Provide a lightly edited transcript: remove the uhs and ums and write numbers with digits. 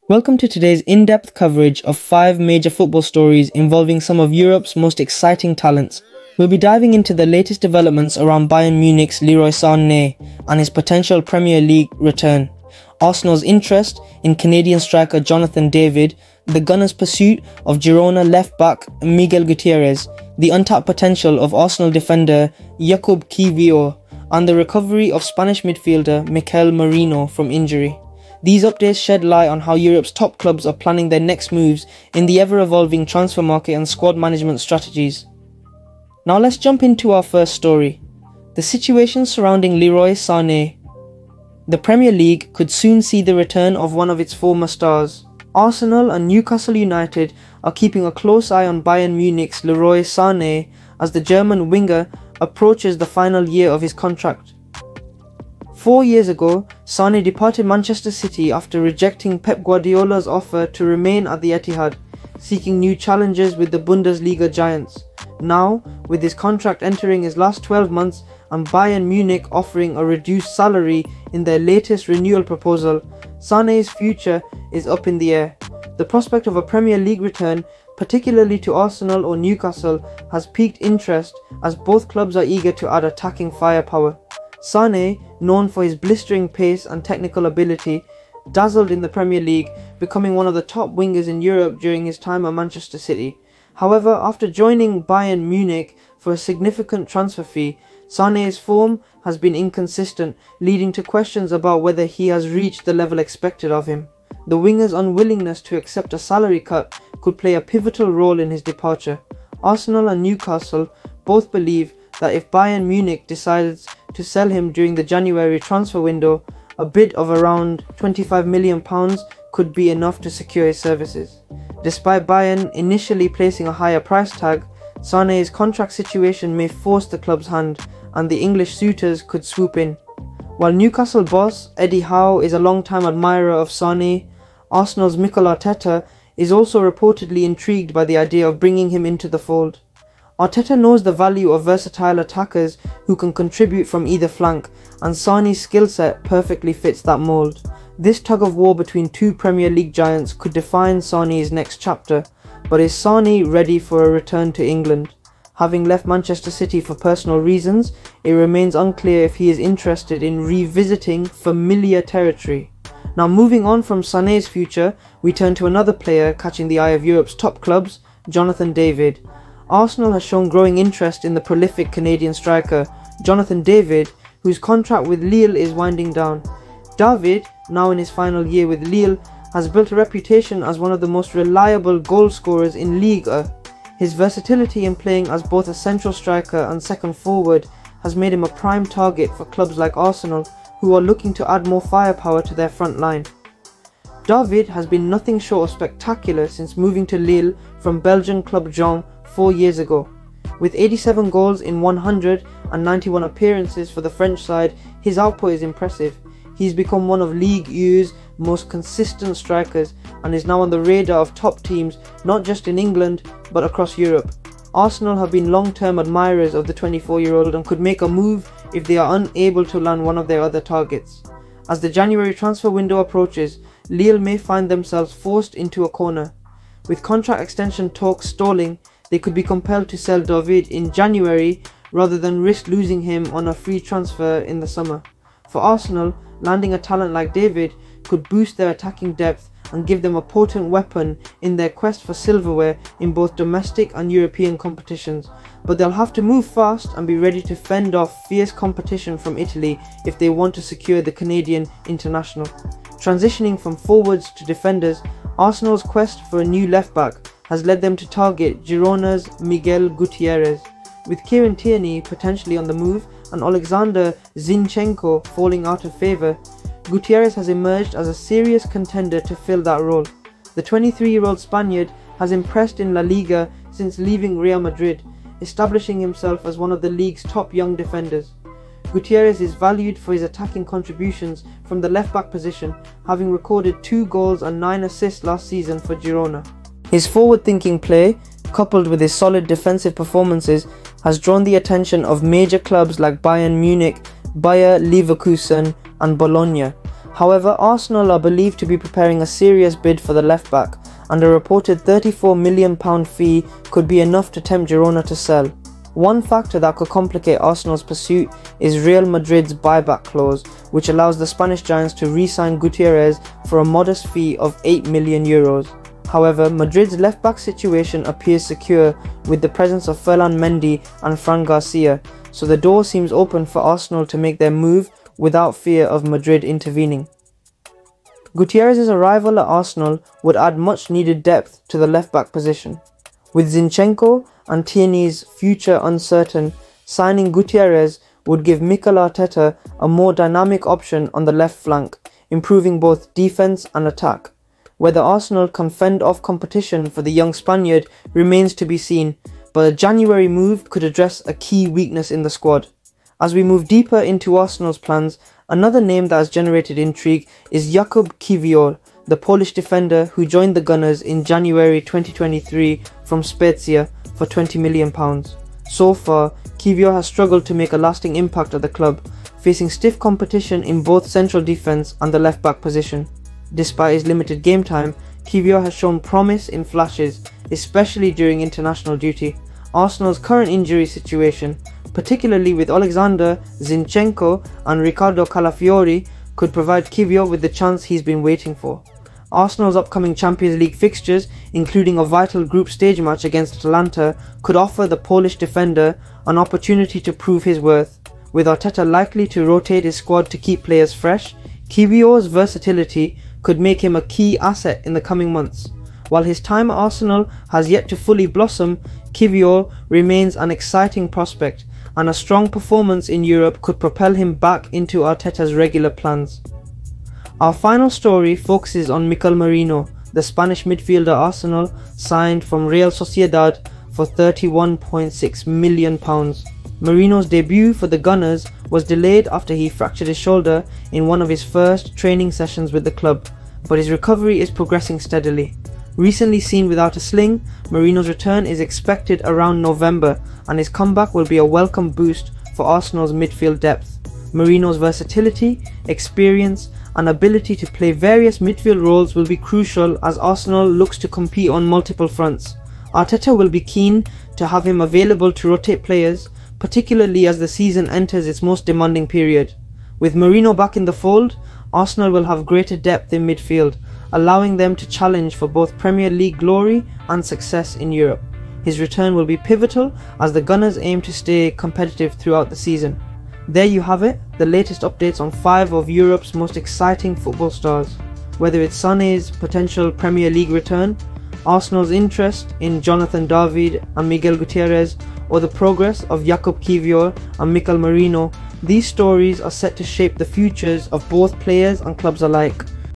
Welcome to today's in-depth coverage of 5 major football stories involving some of Europe's most exciting talents. We'll be diving into the latest developments around Bayern Munich's Leroy Sane and his potential Premier League return, Arsenal's interest in Canadian striker Jonathan David, the Gunners' pursuit of Girona left-back Miguel Gutierrez, the untapped potential of Arsenal defender Jakub Kiwior, and the recovery of Spanish midfielder Mikel Merino from injury. These updates shed light on how Europe's top clubs are planning their next moves in the ever-evolving transfer market and squad management strategies. Now let's jump into our first story, the situation surrounding Leroy Sane. The Premier League could soon see the return of one of its former stars. Arsenal and Newcastle United are keeping a close eye on Bayern Munich's Leroy Sane as the German winger approaches the final year of his contract. 4 years ago, Sane departed Manchester City after rejecting Pep Guardiola's offer to remain at the Etihad, seeking new challenges with the Bundesliga giants. Now, with his contract entering his last 12 months and Bayern Munich offering a reduced salary in their latest renewal proposal, Sane's future is up in the air. The prospect of a Premier League return, particularly to Arsenal or Newcastle, has piqued interest as both clubs are eager to add attacking firepower. Sane, known for his blistering pace and technical ability, dazzled in the Premier League, becoming one of the top wingers in Europe during his time at Manchester City. However, after joining Bayern Munich for a significant transfer fee, Sane's form has been inconsistent, leading to questions about whether he has reached the level expected of him. The winger's unwillingness to accept a salary cut could play a pivotal role in his departure. Arsenal and Newcastle both believe that if Bayern Munich decides to sell him during the January transfer window, a bid of around £25 million could be enough to secure his services. Despite Bayern initially placing a higher price tag, Sane's contract situation may force the club's hand, and the English suitors could swoop in. While Newcastle boss Eddie Howe is a long-time admirer of Sane, Arsenal's Mikel Arteta is also reportedly intrigued by the idea of bringing him into the fold. Arteta knows the value of versatile attackers who can contribute from either flank, and Sane's skill set perfectly fits that mould. This tug-of-war between two Premier League giants could define Sane's next chapter, but is Sane ready for a return to England? Having left Manchester City for personal reasons, it remains unclear if he is interested in revisiting familiar territory. Now, moving on from Sane's future, we turn to another player catching the eye of Europe's top clubs, Jonathan David. Arsenal has shown growing interest in the prolific Canadian striker, Jonathan David, whose contract with Lille is winding down. David, now in his final year with Lille, has built a reputation as one of the most reliable goal scorers in Ligue 1. His versatility in playing as both a central striker and second forward has made him a prime target for clubs like Arsenal, who are looking to add more firepower to their front line. David has been nothing short of spectacular since moving to Lille from Belgian club Jean 4 years ago. With 87 goals in 191 appearances for the French side, his output is impressive. He's become one of Ligue 1's most consistent strikers and is now on the radar of top teams not just in England but across Europe. Arsenal have been long-term admirers of the 24-year-old and could make a move if they are unable to land one of their other targets. As the January transfer window approaches, Lille may find themselves forced into a corner. With contract extension talks stalling, they could be compelled to sell David in January rather than risk losing him on a free transfer in the summer. For Arsenal, landing a talent like David could boost their attacking depth and give them a potent weapon in their quest for silverware in both domestic and European competitions. But they'll have to move fast and be ready to fend off fierce competition from Italy if they want to secure the Canadian international. Transitioning from forwards to defenders, Arsenal's quest for a new left-back has led them to target Girona's Miguel Gutierrez. With Kieran Tierney potentially on the move and Alexander Zinchenko falling out of favour, Gutierrez has emerged as a serious contender to fill that role. The 23-year-old Spaniard has impressed in La Liga since leaving Real Madrid, establishing himself as one of the league's top young defenders. Gutierrez is valued for his attacking contributions from the left-back position, having recorded 2 goals and 9 assists last season for Girona. His forward-thinking play, coupled with his solid defensive performances, has drawn the attention of major clubs like Bayern Munich, Bayer Leverkusen and Bologna. However, Arsenal are believed to be preparing a serious bid for the left back, and a reported £34 million fee could be enough to tempt Girona to sell. One factor that could complicate Arsenal's pursuit is Real Madrid's buyback clause, which allows the Spanish giants to re-sign Gutierrez for a modest fee of €8 million. However, Madrid's left-back situation appears secure with the presence of Ferland Mendy and Fran Garcia, so the door seems open for Arsenal to make their move without fear of Madrid intervening. Gutierrez's arrival at Arsenal would add much needed depth to the left-back position. With Zinchenko and Tierney's future uncertain, signing Gutierrez would give Mikel Arteta a more dynamic option on the left flank, improving both defence and attack. Whether Arsenal can fend off competition for the young Spaniard remains to be seen, but a January move could address a key weakness in the squad. As we move deeper into Arsenal's plans, another name that has generated intrigue is Jakub Kiwior, the Polish defender who joined the Gunners in January 2023 from Spezia for £20 million. So far, Kiwior has struggled to make a lasting impact at the club, facing stiff competition in both central defence and the left-back position. Despite his limited game time, Kiwior has shown promise in flashes, especially during international duty. Arsenal's current injury situation, particularly with Alexander Zinchenko and Riccardo Calafiori, could provide Kiwior with the chance he's been waiting for. Arsenal's upcoming Champions League fixtures, including a vital group stage match against Atalanta, could offer the Polish defender an opportunity to prove his worth. With Arteta likely to rotate his squad to keep players fresh, Kiwior's versatility could make him a key asset in the coming months. While his time at Arsenal has yet to fully blossom, Kiwior remains an exciting prospect, and a strong performance in Europe could propel him back into Arteta's regular plans. Our final story focuses on Mikel Merino, the Spanish midfielder Arsenal signed from Real Sociedad for £31.6 million. Merino's debut for the Gunners was delayed after he fractured his shoulder in one of his first training sessions with the club, but his recovery is progressing steadily. Recently seen without a sling, Merino's return is expected around November, and his comeback will be a welcome boost for Arsenal's midfield depth. Merino's versatility, experience, and ability to play various midfield roles will be crucial as Arsenal looks to compete on multiple fronts. Arteta will be keen to have him available to rotate players, particularly as the season enters its most demanding period. With Merino back in the fold, Arsenal will have greater depth in midfield, allowing them to challenge for both Premier League glory and success in Europe. His return will be pivotal as the Gunners aim to stay competitive throughout the season. There you have it, the latest updates on 5 of Europe's most exciting football stars. Whether it's Sane's potential Premier League return, Arsenal's interest in Jonathan David and Miguel Gutierrez, or the progress of Jakub Kiwior and Mikel Merino, these stories are set to shape the futures of both players and clubs alike.